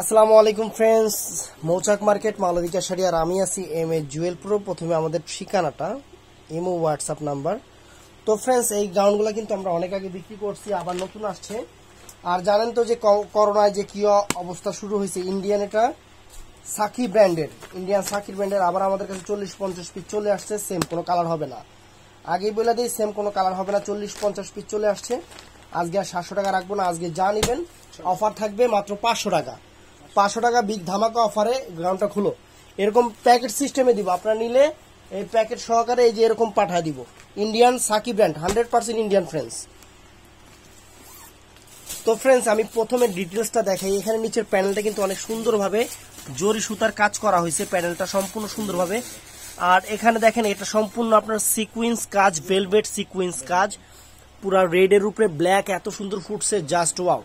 আসসালামু আলাইকুম ফ্রেন্ডস, মৌচাক মার্কেট মালবিকা শাড়ি আর আমি আছি এম এ জুয়েল প্রো। প্রথমে আমাদের ঠিকানাটা, ইমো হোয়াটসঅ্যাপ নাম্বার। তো ফ্রেন্ডস, এই গাউনগুলো কিন্তু আমরা অনেক আগে বিক্রি করছি, আবার নতুন আসছে। আর জানেন তো যে করোনায় যে কি অবস্থা শুরু হয়েছে, ইন্ডিয়ান এটা সাকি ব্র্যান্ডের, ইন্ডিয়ান সাকি ব্র্যান্ডের আবার আমাদের কাছে 40-50 পিস চলে আসছে। সেম কোনো কালার হবে না, আগেই বলে দিই, সেম কোনো কালার হবে না। 40-50 পিস চলে আসছে। আজকে আর 700 টাকা রাখবো না, আজকে যা নেবেন অফার থাকবে মাত্র 500 টাকা। 500 টাকা বিগ ধামাকা অফারে গ্রাউন্ডটা খুলো। এরকম প্যাকেট সিস্টেমে দিব, আপনারা নিলে এই প্যাকেট সহকারে এই যে এরকম পাঠায় দিব। ইন্ডিয়ান সাকি ব্র্যান্ড, 100% ইন্ডিয়ান ফ্রেন্ডস। তো ফ্রেন্ডস, আমি প্রথমে ডিটেলসটা দেখাই। এখানে নিচের প্যানেলটা কিন্তু অনেক সুন্দরভাবে জরি সুতার কাজ করা হয়েছে, প্যানেলটা সম্পূর্ণ সুন্দরভাবে। আর এখানে দেখেন, এটা সম্পূর্ণ আপনার সিকুয়েন্স কাজ, ভেলভেট সিকুয়েন্স কাজ, পুরা রেডের উপরে ব্ল্যাক, এত সুন্দর ফুটছে, জাস্ট ওয়াও।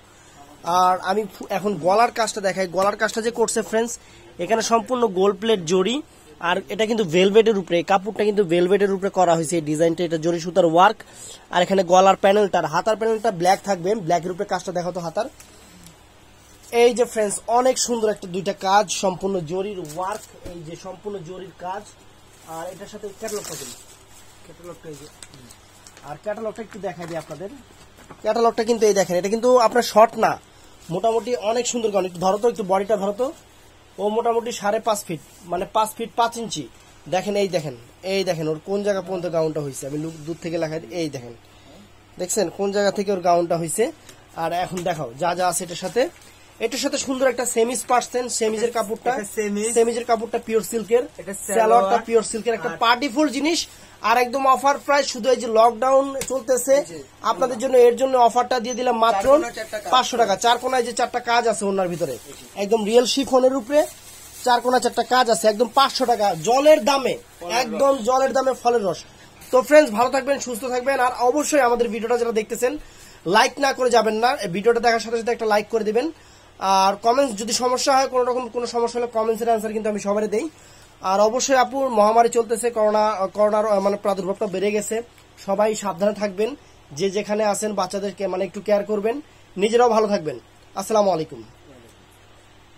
আর আমি এখন গলার কাজটা দেখাই। গলার কাজটা যে করছে ফ্রেন্ডস, এখানে সম্পূর্ণ গোল্ড প্লেট জরি, আর এটা কিন্তু ভেলভেটের উপরে, কাপড়টা কিন্তু ভেলভেটের উপরে করা হয়েছে এই ডিজাইনটা। এটা জরি সুতার ওয়ার্ক। আর এখানে গলার প্যানেলটা, হাতার প্যানেলটা ব্ল্যাক থাকবে। ব্ল্যাকের উপরে কাজটা দেখাতো হাতার। এই যে ফ্রেন্ডস, অনেক সুন্দর একটা দুইটা কাজ, সম্পূর্ণ জরির ওয়ার্ক, এই যে সম্পূর্ণ জরির কাজ। আর এটার সাথে ক্যাটালগটা দিন, ক্যাটালগটা এই যে, আর ক্যাটালগটা একটু দেখাই দিই আপনাদের। ক্যাটালগটা কিন্তু এই দেখেন, এটা কিন্তু আপনার শর্ট না, মোটামুটি অনেক সুন্দর গাউন। একটু ধরো তো, একটু বডিটা ধরো তো। ও মোটামুটি 5.5 ফিট, মানে 5 ফিট 5 ইঞ্চি। দেখেন, এই দেখেন, এই দেখেন ওর কোন জায়গা পর্যন্ত গাউনটা হয়েছে। আমি দূর থেকে লেখাই, এই দেখেন, দেখছেন কোন জায়গা থেকে ওর গাউনটা হয়েছে। আর এখন দেখাও যা যা আছে এটার সাথে। এটার সাথে সুন্দর একটা সেমিজ পাচ্ছেন, সেমিজের কাপড়টা, সেমিজের কাপড়টা পিওর সিল্কের, সালোয়ারটা পিওর সিল্কের, একটা পার্টিফুল জিনিস। আর একদম অফার প্রাইস, শুধু এই যে লকডাউন চলতেছে আপনাদের জন্য, এর জন্য অফারটা দিয়ে দিলাম মাত্র 500 টাকা। 4 কোনায় যে 4টা কাজ আছে ওনার ভিতরে, একদম রিয়েল শিফনের উপরে 4 কোনা 4টা কাজ আছে, একদম 500 টাকা জলের দামে, একদম জলের দামে ফলের রস। তো ফ্রেন্ডস, ভালো থাকবেন, সুস্থ থাকবেন। আর অবশ্যই আমাদের ভিডিওটা যারা দেখতেছেন, লাইক না করে যাবেন না, ভিডিওটা দেখার সাথে সাথে একটা লাইক করে দিবেন। আর কমেন্টস, যদি সমস্যা হয়, কোনো রকম কোনো সমস্যা হলে কমেন্টসের অ্যান্সার কিন্তু আমি সবারই দেই। আর অবশ্যই আপুর, মহামারী চলতেছে, করোনার মানে প্রাদুর্ভাবটা বেড়ে গেছে। সবাই সাবধানে থাকবেন, যে যেখানে আছেন বাচ্চাদেরকে মানে একটু কেয়ার করবেন, নিজেরাও ভালো থাকবেন। আসসালামু আলাইকুম।